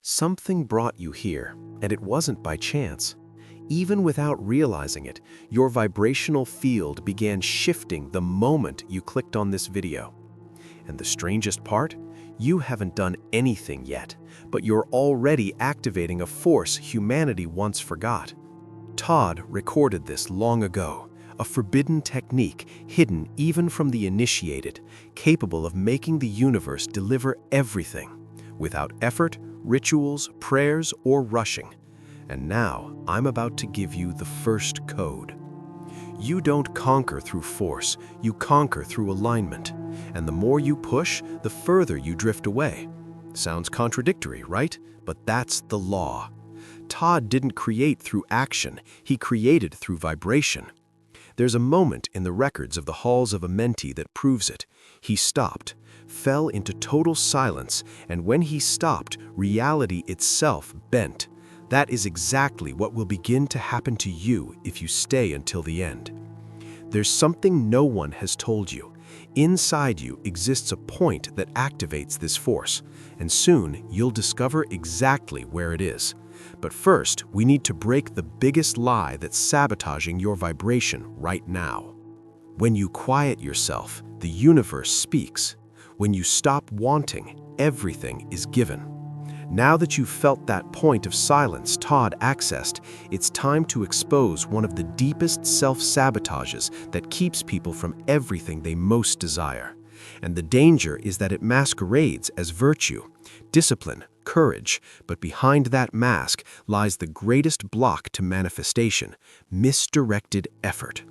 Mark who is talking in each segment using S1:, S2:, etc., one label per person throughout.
S1: Something brought you here, and it wasn't by chance. Even without realizing it, your vibrational field began shifting the moment you clicked on this video. And the strangest part? You haven't done anything yet, but you're already activating a force humanity once forgot. Thoth recorded this long ago, a forbidden technique hidden even from the initiated, capable of making the universe deliver everything, without effort, rituals, prayers, or rushing. And now, I'm about to give you the first code. You don't conquer through force, you conquer through alignment. And the more you push, the further you drift away. Sounds contradictory, right? But that's the law. Thoth didn't create through action, he created through vibration. There's a moment in the records of the Halls of Amenti that proves it. He stopped, fell into total silence, and when he stopped, reality itself bent. That is exactly what will begin to happen to you if you stay until the end. There's something no one has told you. Inside you exists a point that activates this force, and soon you'll discover exactly where it is. But first, we need to break the biggest lie that's sabotaging your vibration right now. When you quiet yourself, the universe speaks. When you stop wanting, everything is given. Now that you've felt that point of silence Thoth accessed, it's time to expose one of the deepest self-sabotages that keeps people from everything they most desire. And the danger is that it masquerades as virtue, discipline, courage, but behind that mask lies the greatest block to manifestation: misdirected effort.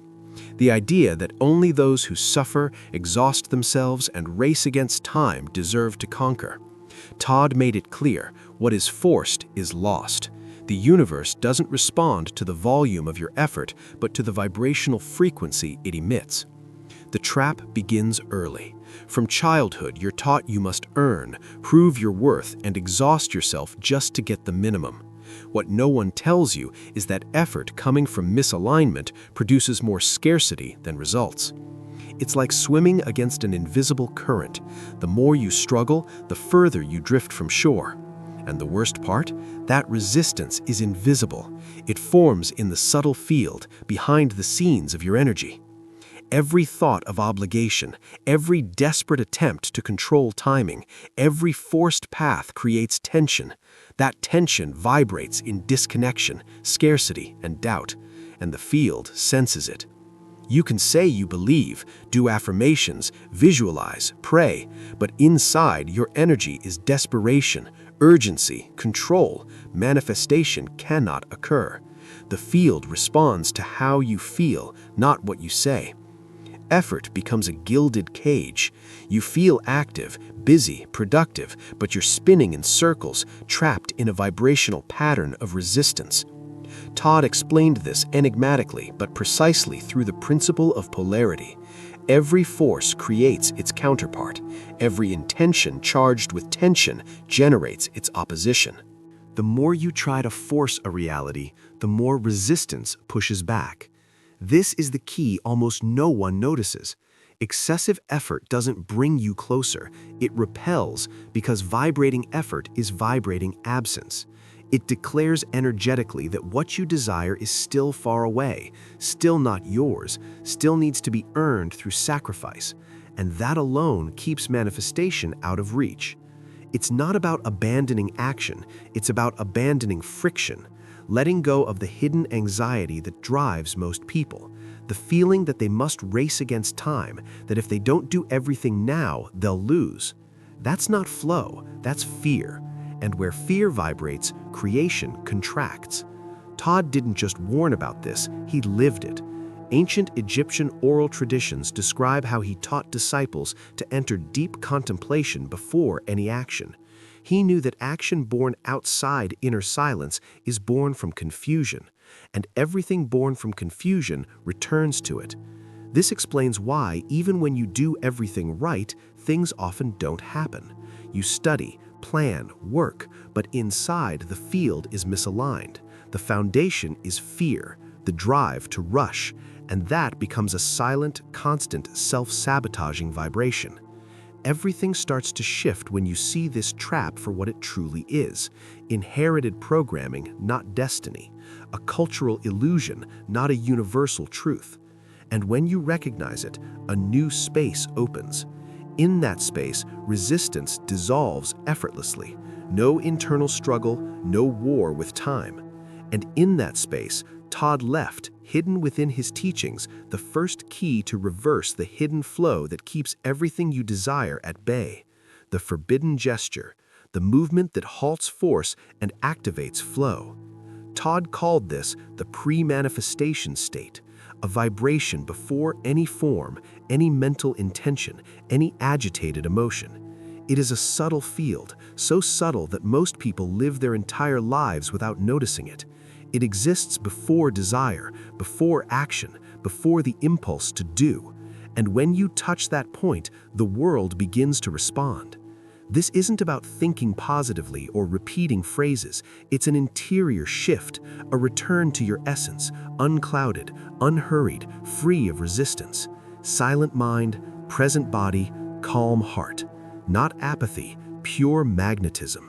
S1: The idea that only those who suffer, exhaust themselves, and race against time deserve to conquer. Thoth made it clear, what is forced is lost. The universe doesn't respond to the volume of your effort, but to the vibrational frequency it emits. The trap begins early. From childhood, you're taught you must earn, prove your worth, and exhaust yourself just to get the minimum. What no one tells you is that effort coming from misalignment produces more scarcity than results. It's like swimming against an invisible current. The more you struggle, the further you drift from shore. And the worst part? That resistance is invisible. It forms in the subtle field, behind the scenes of your energy. Every thought of obligation, every desperate attempt to control timing, every forced path creates tension. That tension vibrates in disconnection, scarcity, and doubt, and the field senses it. You can say you believe, do affirmations, visualize, pray, but inside your energy is desperation, urgency, control. Manifestation cannot occur. The field responds to how you feel, not what you say. Effort becomes a gilded cage. You feel active, busy, productive, but you're spinning in circles, trapped in a vibrational pattern of resistance. Thoth explained this enigmatically, but precisely through the principle of polarity. Every force creates its counterpart. Every intention charged with tension generates its opposition. The more you try to force a reality, the more resistance pushes back. This is the key almost no one notices. Excessive effort doesn't bring you closer. It repels, because vibrating effort is vibrating absence. It declares energetically that what you desire is still far away, still not yours, still needs to be earned through sacrifice. And that alone keeps manifestation out of reach. It's not about abandoning action, it's about abandoning friction. Letting go of the hidden anxiety that drives most people, the feeling that they must race against time, that if they don't do everything now, they'll lose. That's not flow, that's fear. And where fear vibrates, creation contracts. Thoth didn't just warn about this, he lived it. Ancient Egyptian oral traditions describe how he taught disciples to enter deep contemplation before any action. He knew that action born outside inner silence is born from confusion, and everything born from confusion returns to it. This explains why, even when you do everything right, things often don't happen. You study, plan, work, but inside the field is misaligned. The foundation is fear, the drive to rush, and that becomes a silent, constant, self-sabotaging vibration. Everything starts to shift when you see this trap for what it truly is: inherited programming, not destiny; a cultural illusion, not a universal truth. And when you recognize it, a new space opens. In that space, resistance dissolves effortlessly. No internal struggle, no war with time. And in that space, Thoth left, hidden within his teachings, the first key to reverse the hidden flow that keeps everything you desire at bay. The forbidden gesture, the movement that halts force and activates flow. Thoth called this the pre-manifestation state, a vibration before any form, any mental intention, any agitated emotion. It is a subtle field, so subtle that most people live their entire lives without noticing it. It exists before desire, before action, before the impulse to do. And when you touch that point, the world begins to respond. This isn't about thinking positively or repeating phrases. It's an interior shift, a return to your essence, unclouded, unhurried, free of resistance. Silent mind, present body, calm heart. Not apathy, pure magnetism.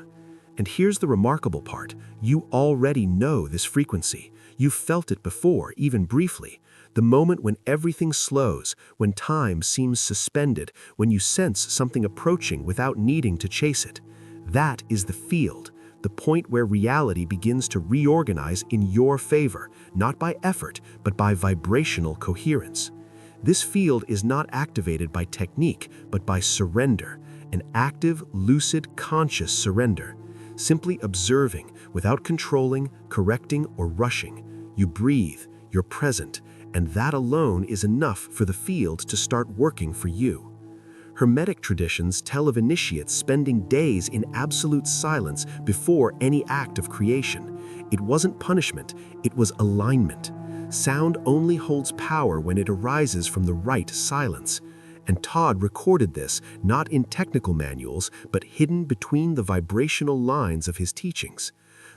S1: And here's the remarkable part: you already know this frequency. You've felt it before, even briefly. The moment when everything slows, when time seems suspended, when you sense something approaching without needing to chase it. That is the field, the point where reality begins to reorganize in your favor, not by effort, but by vibrational coherence. This field is not activated by technique, but by surrender, an active, lucid, conscious surrender. Simply observing, without controlling, correcting, or rushing. You breathe, you're present, and that alone is enough for the field to start working for you. Hermetic traditions tell of initiates spending days in absolute silence before any act of creation. It wasn't punishment, it was alignment. Sound only holds power when it arises from the right silence. And Thoth recorded this, not in technical manuals, but hidden between the vibrational lines of his teachings.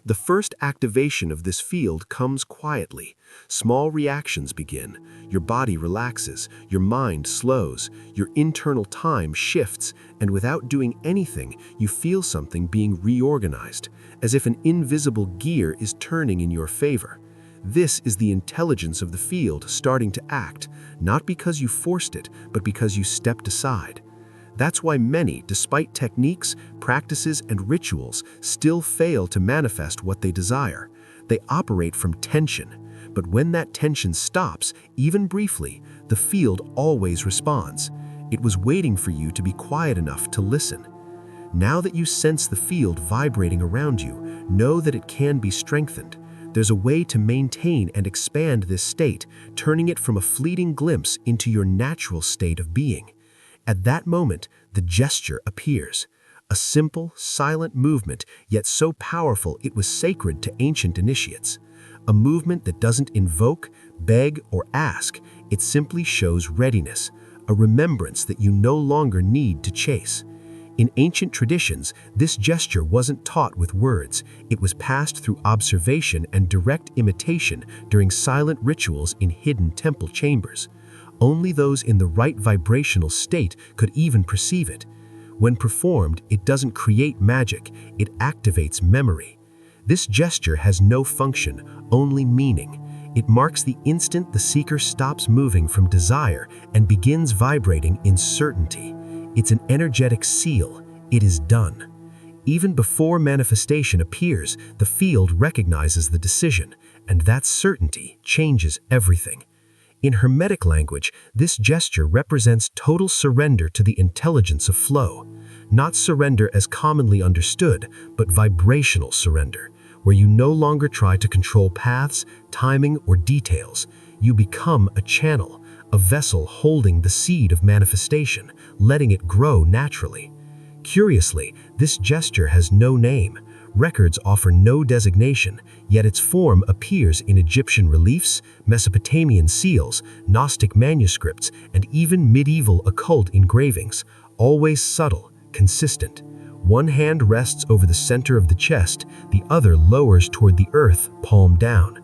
S1: The first activation of this field comes quietly. Small reactions begin. Your body relaxes, your mind slows, your internal time shifts, and without doing anything, you feel something being reorganized, as if an invisible gear is turning in your favor. This is the intelligence of the field starting to act, not because you forced it, but because you stepped aside. That's why many, despite techniques, practices, and rituals, still fail to manifest what they desire. They operate from tension. But when that tension stops, even briefly, the field always responds. It was waiting for you to be quiet enough to listen. Now that you sense the field vibrating around you, know that it can be strengthened. There's a way to maintain and expand this state, turning it from a fleeting glimpse into your natural state of being. At that moment, the gesture appears. A simple, silent movement, yet so powerful it was sacred to ancient initiates. A movement that doesn't invoke, beg, or ask. It simply shows readiness, a remembrance that you no longer need to chase. In ancient traditions, this gesture wasn't taught with words. It was passed through observation and direct imitation during silent rituals in hidden temple chambers. Only those in the right vibrational state could even perceive it. When performed, it doesn't create magic, it activates memory. This gesture has no function, only meaning. It marks the instant the seeker stops moving from desire and begins vibrating in certainty. It's an energetic seal. It is done. Even before manifestation appears, the field recognizes the decision, and that certainty changes everything. In Hermetic language, this gesture represents total surrender to the intelligence of flow. Not surrender as commonly understood, but vibrational surrender, where you no longer try to control paths, timing, or details. You become a channel, a vessel holding the seed of manifestation, letting it grow naturally. Curiously, this gesture has no name. Records offer no designation, yet its form appears in Egyptian reliefs, Mesopotamian seals, Gnostic manuscripts, and even medieval occult engravings, always subtle, consistent. One hand rests over the center of the chest, the other lowers toward the earth, palm down.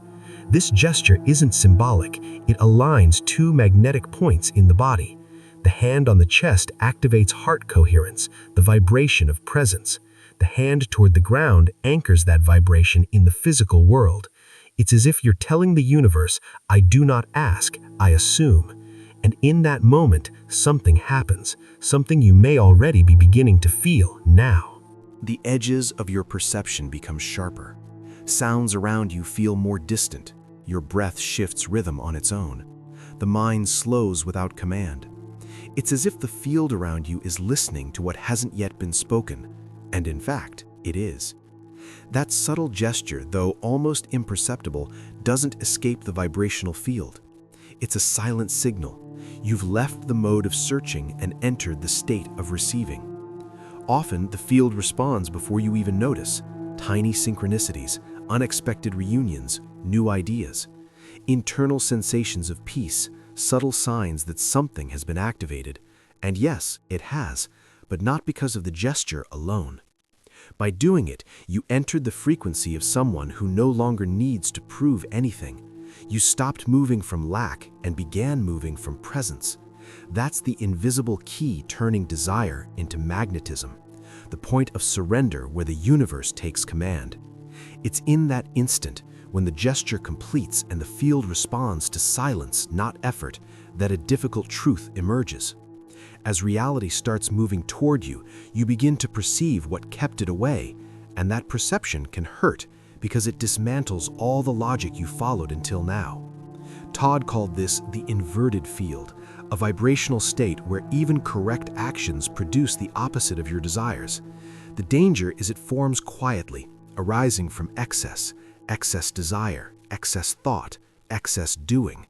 S1: This gesture isn't symbolic, it aligns two magnetic points in the body.
S2: The hand on the chest activates heart coherence, the vibration of presence. The hand toward the ground anchors that vibration in the physical world. It's as if you're telling the universe, I do not ask, I assume. And in that moment, something happens, something you may already be beginning to feel now.
S1: The edges of your perception become sharper. Sounds around you feel more distant. Your breath shifts rhythm on its own. The mind slows without command. It's as if the field around you is listening to what hasn't yet been spoken, and in fact, it is. That subtle gesture, though almost imperceptible, doesn't escape the vibrational field. It's a silent signal. You've left the mode of searching and entered the state of receiving. Often, the field responds before you even notice. Tiny synchronicities, unexpected reunions, new ideas. Internal sensations of peace, subtle signs that something has been activated. And yes, it has, but not because of the gesture alone. By doing it, you entered the frequency of someone who no longer needs to prove anything. You stopped moving from lack and began moving from presence. That's the invisible key turning desire into magnetism, the point of surrender where the universe takes command. It's in that instant, when the gesture completes and the field responds to silence, not effort, that a difficult truth emerges. As reality starts moving toward you, you begin to perceive what kept it away, and that perception can hurt because it dismantles all the logic you followed until now. Thoth called this the inverted field, a vibrational state where even correct actions produce the opposite of your desires. The danger is it forms quietly, arising from excess desire, excess thought, excess doing.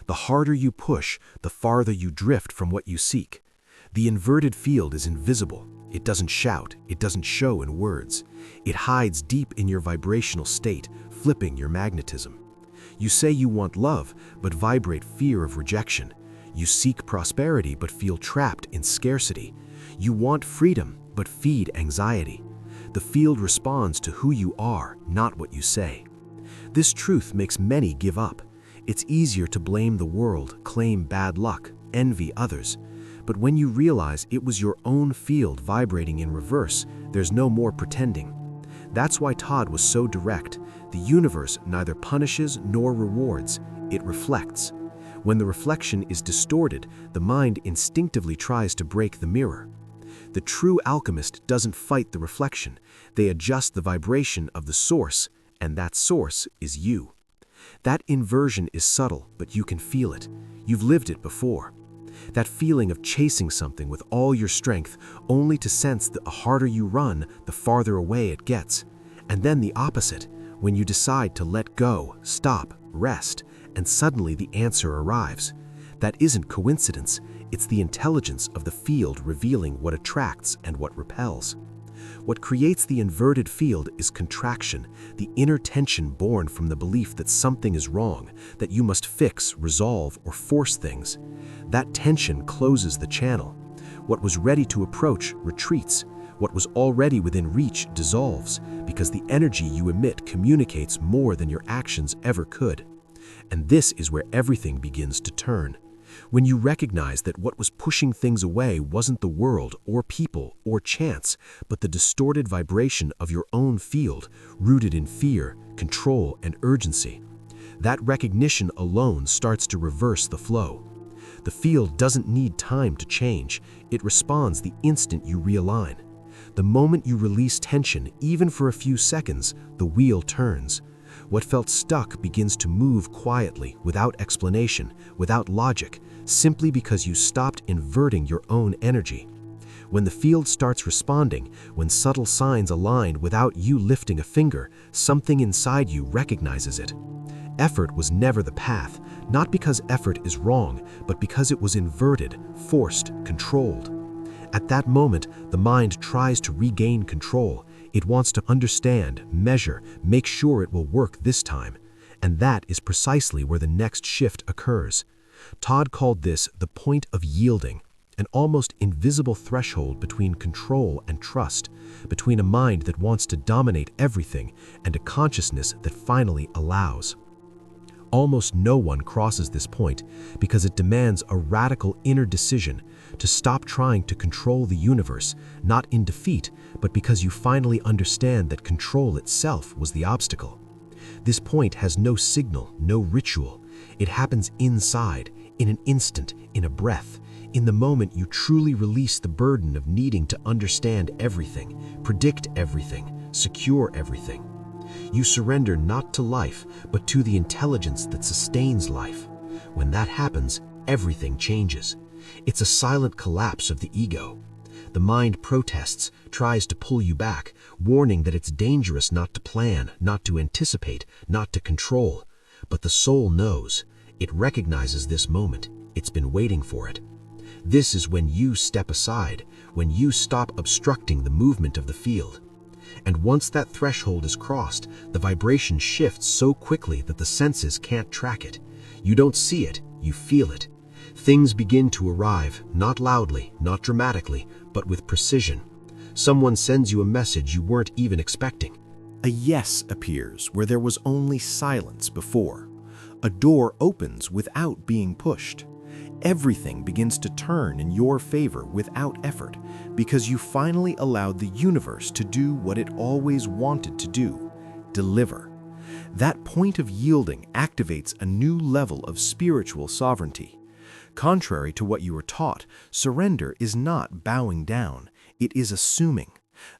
S1: The harder you push, the farther you drift from what you seek. The inverted field is invisible. It doesn't shout, it doesn't show in words. It hides deep in your vibrational state, flipping your magnetism. You say you want love, but vibrate fear of rejection. You seek prosperity, but feel trapped in scarcity. You want freedom, but feed anxiety. The field responds to who you are, not what you say. This truth makes many give up. It's easier to blame the world, claim bad luck, envy others. But when you realize it was your own field vibrating in reverse, there's no more pretending. That's why Thoth was so direct. The universe neither punishes nor rewards, it reflects. When the reflection is distorted, the mind instinctively tries to break the mirror. The true alchemist doesn't fight the reflection. They adjust the vibration of the source, and that source is you. That inversion is subtle, but you can feel it. You've lived it before. That feeling of chasing something with all your strength, only to sense that the harder you run, the farther away it gets. And then the opposite, when you decide to let go, stop, rest, and suddenly the answer arrives. That isn't coincidence, it's the intelligence of the field revealing what attracts and what repels. What creates the inverted field is contraction, the inner tension born from the belief that something is wrong, that you must fix, resolve, or force things. That tension closes the channel. What was ready to approach retreats. What was already within reach dissolves, because the energy you emit communicates more than your actions ever could. And this is where everything begins to turn. When you recognize that what was pushing things away wasn't the world or people or chance, but the distorted vibration of your own field, rooted in fear, control, and urgency. That recognition alone starts to reverse the flow. The field doesn't need time to change. It responds the instant you realign. The moment you release tension, even for a few seconds, the wheel turns. What felt stuck begins to move quietly, without explanation, without logic, simply because you stopped inverting your own energy. When the field starts responding, when subtle signs align without you lifting a finger, something inside you recognizes it. Effort was never the path, not because effort is wrong, but because it was inverted, forced, controlled. At that moment, the mind tries to regain control. It wants to understand, measure, make sure it will work this time. And that is precisely where the next shift occurs. Thoth called this the point of yielding, an almost invisible threshold between control and trust, between a mind that wants to dominate everything and a consciousness that finally allows.
S2: Almost no one crosses this point because it demands a radical inner decision to stop trying to control the universe, not in defeat, but because you finally understand that control itself was the obstacle. This point has no signal, no ritual. It happens inside, in an instant, in a breath, in the moment you truly release the burden of needing to understand everything, predict everything, secure everything. You surrender not to life, but to the intelligence that sustains life. When that happens, everything changes. It's a silent collapse of the ego. The mind protests, tries to pull you back, warning that it's dangerous not to plan, not to anticipate, not to control. But the soul knows. It recognizes this moment. It's been waiting for it. This is when you step aside, when you stop obstructing the movement of the field. And once that threshold is crossed, the vibration shifts so quickly that the senses can't track it. You don't see it, you feel it. Things begin to arrive, not loudly, not dramatically, but with precision. Someone sends you a message you weren't even expecting.
S1: A yes appears where there was only silence before. A door opens without being pushed. Everything begins to turn in your favor without effort because you finally allowed the universe to do what it always wanted to do: deliver. That point of yielding activates a new level of spiritual sovereignty. Contrary to what you were taught, surrender is not bowing down, it is assuming.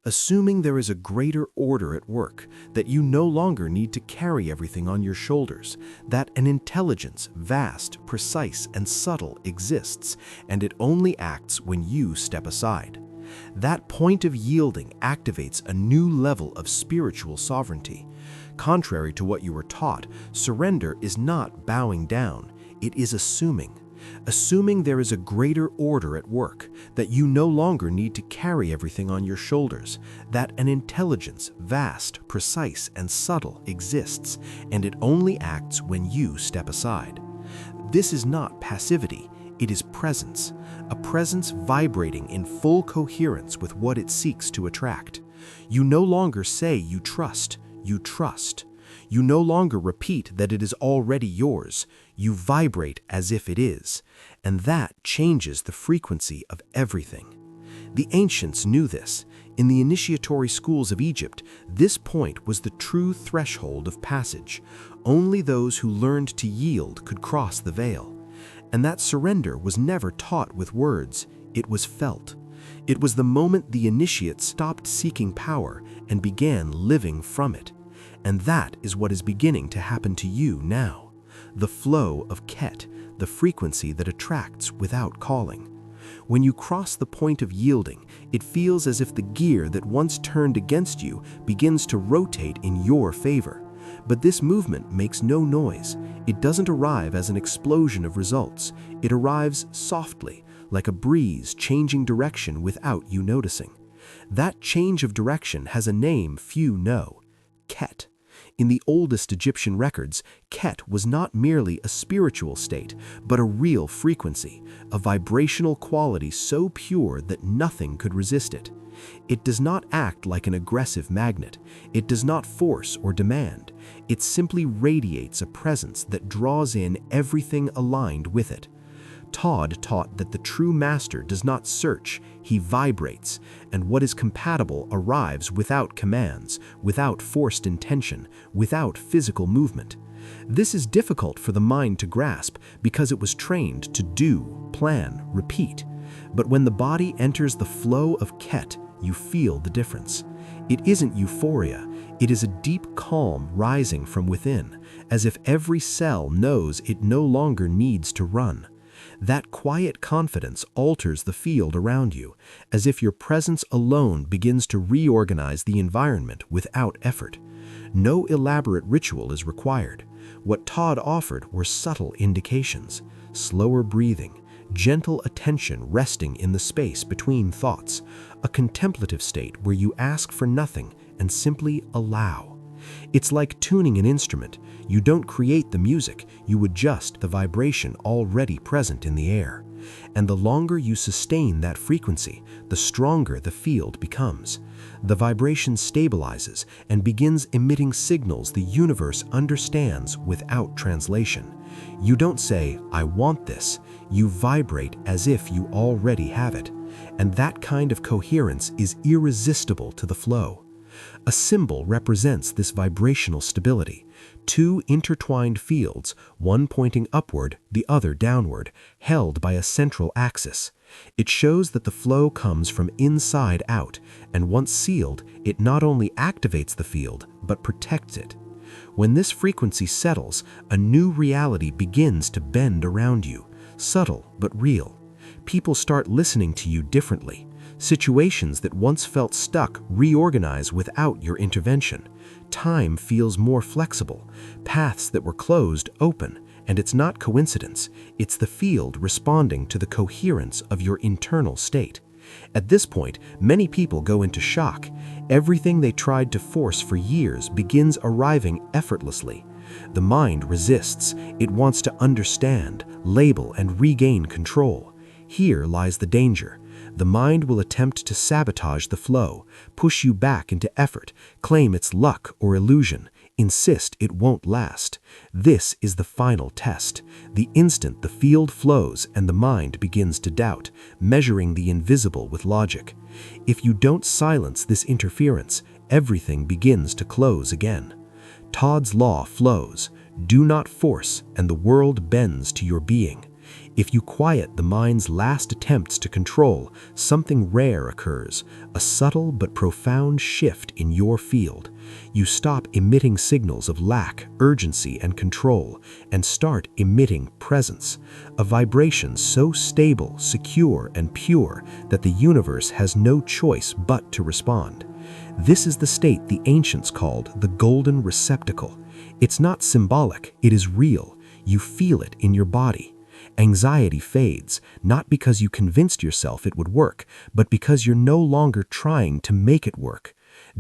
S1: Assuming there is a greater order at work, that you no longer need to carry everything on your shoulders, that an intelligence, vast, precise, and subtle exists, and it only acts when you step aside. That point of yielding activates a new level of spiritual sovereignty. Contrary to what you were taught, surrender is not bowing down, it is assuming. Assuming there is a greater order at work, that you no longer need to carry everything on your shoulders, that an intelligence, vast, precise, and subtle exists, and it only acts when you step aside. This is not passivity, it is presence, a presence vibrating in full coherence with what it seeks to attract. You no longer say you trust, you trust. You no longer repeat that it is already yours, you vibrate as if it is, and that changes the frequency of everything. The ancients knew this. In the initiatory schools of Egypt, this point was the true threshold of passage. Only those who learned to yield could cross the veil. And that surrender was never taught with words, it was felt. It was the moment the initiate stopped seeking power and began living from it. And that is what is beginning to happen to you now. The flow of Ket, the frequency that attracts without calling. When you cross the point of yielding, it feels as if the gear that once turned against you begins to rotate in your favor. But this movement makes no noise. It doesn't arrive as an explosion of results. It arrives softly, like a breeze changing direction without you noticing. That change of direction has a name few know: Ket. In the oldest Egyptian records, Ket was not merely a spiritual state, but a real frequency, a vibrational quality so pure that nothing could resist it. It does not act like an aggressive magnet. It does not force or demand. It simply radiates a presence that draws in everything aligned with it. Thoth taught that the true master does not search, he vibrates, and what is compatible arrives without commands, without forced intention, without physical movement. This is difficult for the mind to grasp because it was trained to do, plan, repeat. But when the body enters the flow of Ket, you feel the difference. It isn't euphoria, it is a deep calm rising from within, as if every cell knows it no longer needs to run. That quiet confidence alters the field around you, as if your presence alone begins to reorganize the environment without effort. No elaborate ritual is required. What Thoth offered were subtle indications: slower breathing, gentle attention resting in the space between thoughts, a contemplative state where you ask for nothing and simply allow. It's like tuning an instrument. You don't create the music, you adjust the vibration already present in the air.
S2: And the longer you sustain that frequency, the stronger the field becomes. The vibration stabilizes and begins emitting signals the universe understands without translation. You don't say, "I want this." You vibrate as if you already have it. And that kind of coherence is irresistible to the flow. A symbol represents this vibrational stability. Two intertwined fields, one pointing upward, the other downward, held by a central axis. It shows that the flow comes from inside out, and once sealed, it not only activates the field, but protects it. When this frequency settles, a new reality begins to bend around you, subtle but real. People start listening to you differently. Situations that once felt stuck reorganize without your intervention. Time feels more flexible. Paths that were closed open, and it's not coincidence. It's the field responding to the coherence of your internal state. At this point, many people go into shock. Everything they tried to force for years begins arriving effortlessly. The mind resists. It wants to understand, label, and regain control. Here lies the danger. The mind will attempt to sabotage the flow, push you back into effort, claim it's luck or illusion, insist it won't last. This is the final test. The instant the field flows and the mind begins to doubt, measuring the invisible with logic. If you don't silence this interference, everything begins to close again. Thoth's law flows. Do not force, and the world bends to your being. If you quiet the mind's last attempts to control, something rare occurs, a subtle but profound shift in your field. You stop emitting signals of lack, urgency, and control, and start emitting presence, a vibration so stable, secure, and pure that the universe has no choice but to respond. This is the state the ancients called the golden receptacle. It's not symbolic, it is real. You feel it in your body. Anxiety fades, not because you convinced yourself it would work, but because you're no longer trying to make it work.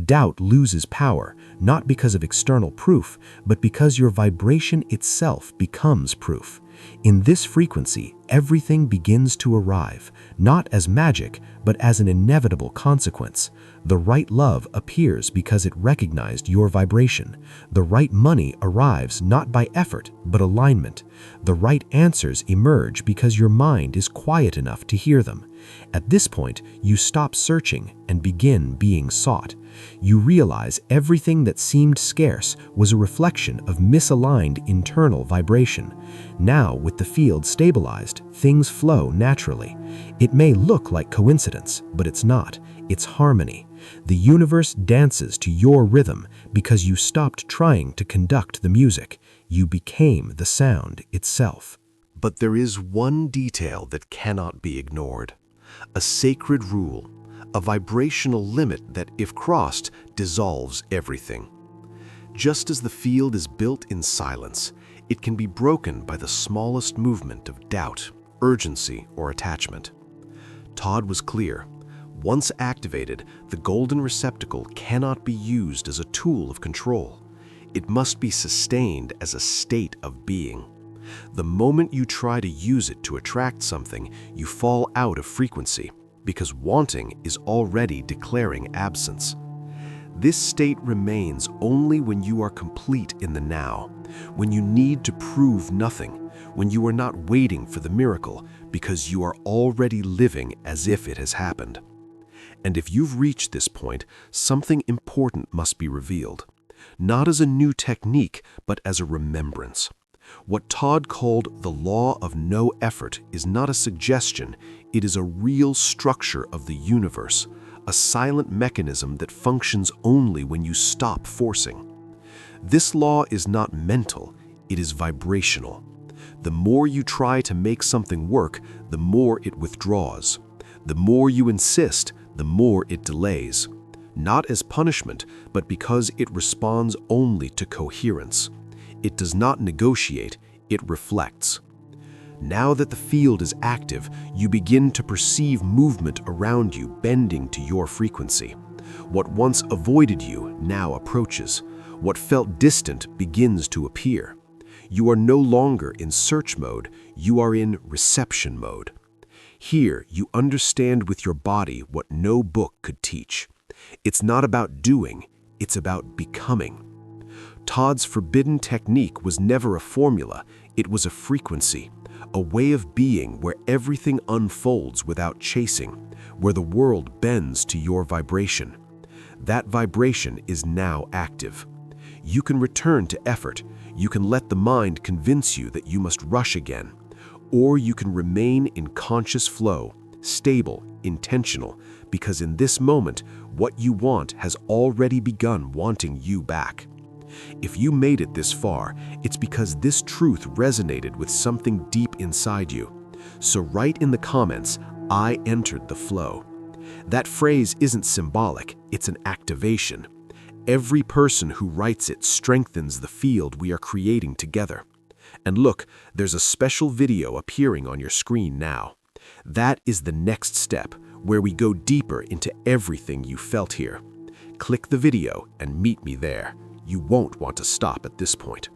S2: Doubt loses power, not because of external proof, but because your vibration itself becomes proof. In this frequency, everything begins to arrive, not as magic, but as an inevitable consequence. The right love appears because it recognized your vibration. The right money arrives not by effort, but alignment. The right answers emerge because your mind is quiet enough to hear them. At this point, you stop searching and begin being sought. You realize everything that seemed scarce was a reflection of misaligned internal vibration. Now, with the field stabilized, things flow naturally. It may look like coincidence, but it's not. It's harmony. The universe dances to your rhythm because you stopped trying to conduct the music. You became the sound itself.
S1: But there is one detail that cannot be ignored. A sacred rule, a vibrational limit that, if crossed, dissolves everything. Just as the field is built in silence, it can be broken by the smallest movement of doubt, urgency, or attachment. Thoth was clear. Once activated, the golden receptacle cannot be used as a tool of control. It must be sustained as a state of being. The moment you try to use it to attract something, you fall out of frequency, because wanting is already declaring absence. This state remains only when you are complete in the now, when you need to prove nothing, when you are not waiting for the miracle, because you are already living as if it has happened. And if you've reached this point, something important must be revealed, not as a new technique, but as a remembrance. What Thoth called the law of no effort is not a suggestion, it is a real structure of the universe, a silent mechanism that functions only when you stop forcing. This law is not mental, it is vibrational. The more you try to make something work, the more it withdraws. The more you insist, the more it delays. Not as punishment, but because it responds only to coherence. It does not negotiate, it reflects. Now that the field is active, you begin to perceive movement around you bending to your frequency. What once avoided you now approaches. What felt distant begins to appear. You are no longer in search mode, you are in reception mode. Here, you understand with your body what no book could teach. It's not about doing, it's about becoming. Thoth's forbidden technique was never a formula, it was a frequency, a way of being where everything unfolds without chasing, where the world bends to your vibration. That vibration is now active. You can return to effort, you can let the mind convince you that you must rush again, or you can remain in conscious flow, stable, intentional, because in this moment, what you want has already begun wanting you back. If you made it this far, it's because this truth resonated with something deep inside you. So write in the comments, "I entered the flow." That phrase isn't symbolic, it's an activation. Every person who writes it strengthens the field we are creating together. And look, there's a special video appearing on your screen now. That is the next step, where we go deeper into everything you felt here. Click the video and meet me there. You won't want to stop at this point.